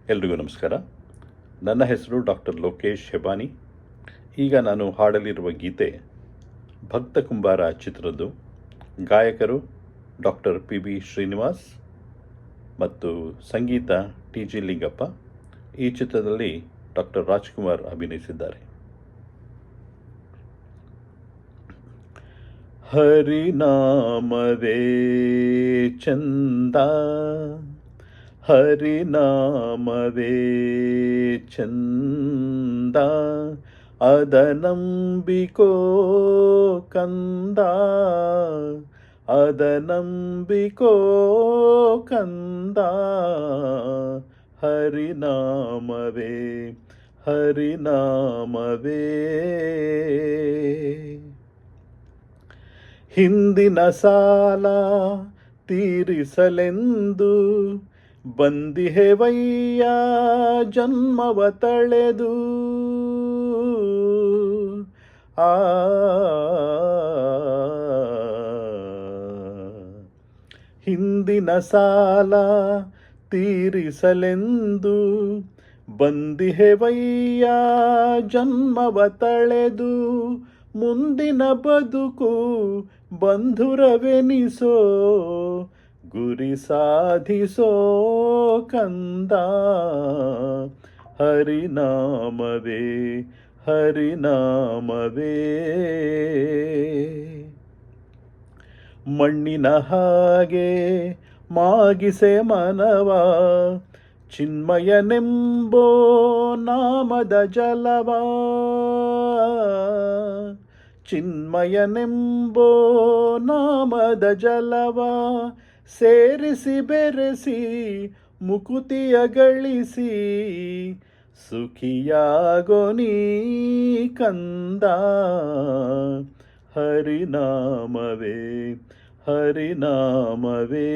ಎಲ್ರಿಗೂ ನಮಸ್ಕಾರ. ನನ್ನ ಹೆಸರು ಡಾಕ್ಟರ್ ಲೋಕೇಶ್ ಹೆಬಾನಿ. ಈಗ ನಾನು ಹಾಡಲಿರುವ ಗೀತೆ ಭಕ್ತ ಕುಂಬಾರ ಚಿತ್ರದ್ದು. ಗಾಯಕರು ಡಾಕ್ಟರ್ ಪಿ ಶ್ರೀನಿವಾಸ್ ಮತ್ತು ಸಂಗೀತ ಟಿ ಲಿಂಗಪ್ಪ. ಈ ಚಿತ್ರದಲ್ಲಿ ಡಾಕ್ಟರ್ ರಾಜ್ಕುಮಾರ್ ಅಭಿನಯಿಸಿದ್ದಾರೆ. ಹರಿನಾಮವೇ ಚಂದ, ಹರಿನಾಮವೇ ಚಂದ, ಅದನಂಬಿಕೋ ಕಂದ, ಅದನಂಬಿಕೋ ಕಂದ. ಹರಿನಾಮವೇ ಹರಿನಾಮವೇ. ಹಿಂದಿನ ಸಾಲ ತೀರಿಸಲೆಂದು ಬಂದಿಹೆವಯ್ಯ ಜನ್ಮವ ತಳೆದು. ಹಿಂದಿನ ಸಾಲ ತೀರಿಸಲೆಂದು ಬಂದಿಹೆವಯ್ಯ ಜನ್ಮವ ತಳೆದು. ಮುಂದಿನ ಬದುಕು ಬಂಧುರವೆನಿಸೋ, ಗುರಿ ಸಾಧಿಸೋ ಕಂದ. ಹರಿನಾಮವೇ ಹರಿನಾಮವೇ. ಮಣ್ಣಿನ ಹಾಗೆ ಮಾಗಿಸೆ ಮನವ, ಚಿನ್ಮಯನೆಂಬೋ ನಾಮದ ಜಲವ. ಚಿನ್ಮಯನೆಂಬೋ ನಾಮದ ಜಲವ ಸೇರಿಸಿ ಬೆರೆಸಿ ಮುಕುತಿಯ ಗಳಿಸಿ. ಸುಖಿಯಾಗೋ ನೀ ಕಂದ. ಹರಿನಾಮವೇ ಹರಿನಾಮವೇ.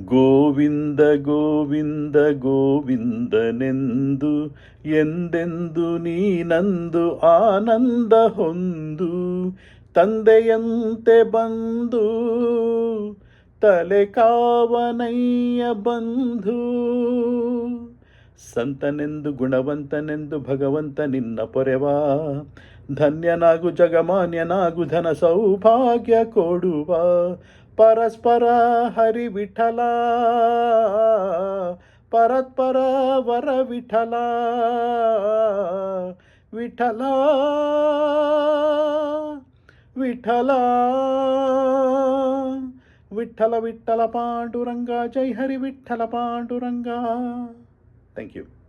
ಗೋವಿಂದ ಗೋವಿಂದ ಗೋವಿಂದನೆಂದು ಎಂದೆಂದು ನೀನಂದು ಆನಂದ ಹೊಂದು. ತಂದೆಯಂತೆ ಬಂದು ತಲೆ ಕಾವನಯ್ಯ ಬಂಧು. ಸಂತನೆಂದು ಗುಣವಂತನೆಂದು ಭಗವಂತ ನಿನ್ನ ಪೊರೆವ. ಧನ್ಯನಾಗು ಜಗಮಾನ್ಯನಾಗು ಧನ ಸೌಭಾಗ್ಯ ಕೊಡುವ. ಪರಸ್ಪರ ಹರಿ ವಿಠಲ, ಪರತ್ಪರ ವರ ವಿಠಲ. ವಿಠಲ ವಿಠಲ ವಿಠಲ ವಿಠಲ ಪಾಂಡುರಂಗ. ಜೈ ಹರಿ ವಿಠಲ ಪಾಂಡುರಂಗ. Thank you.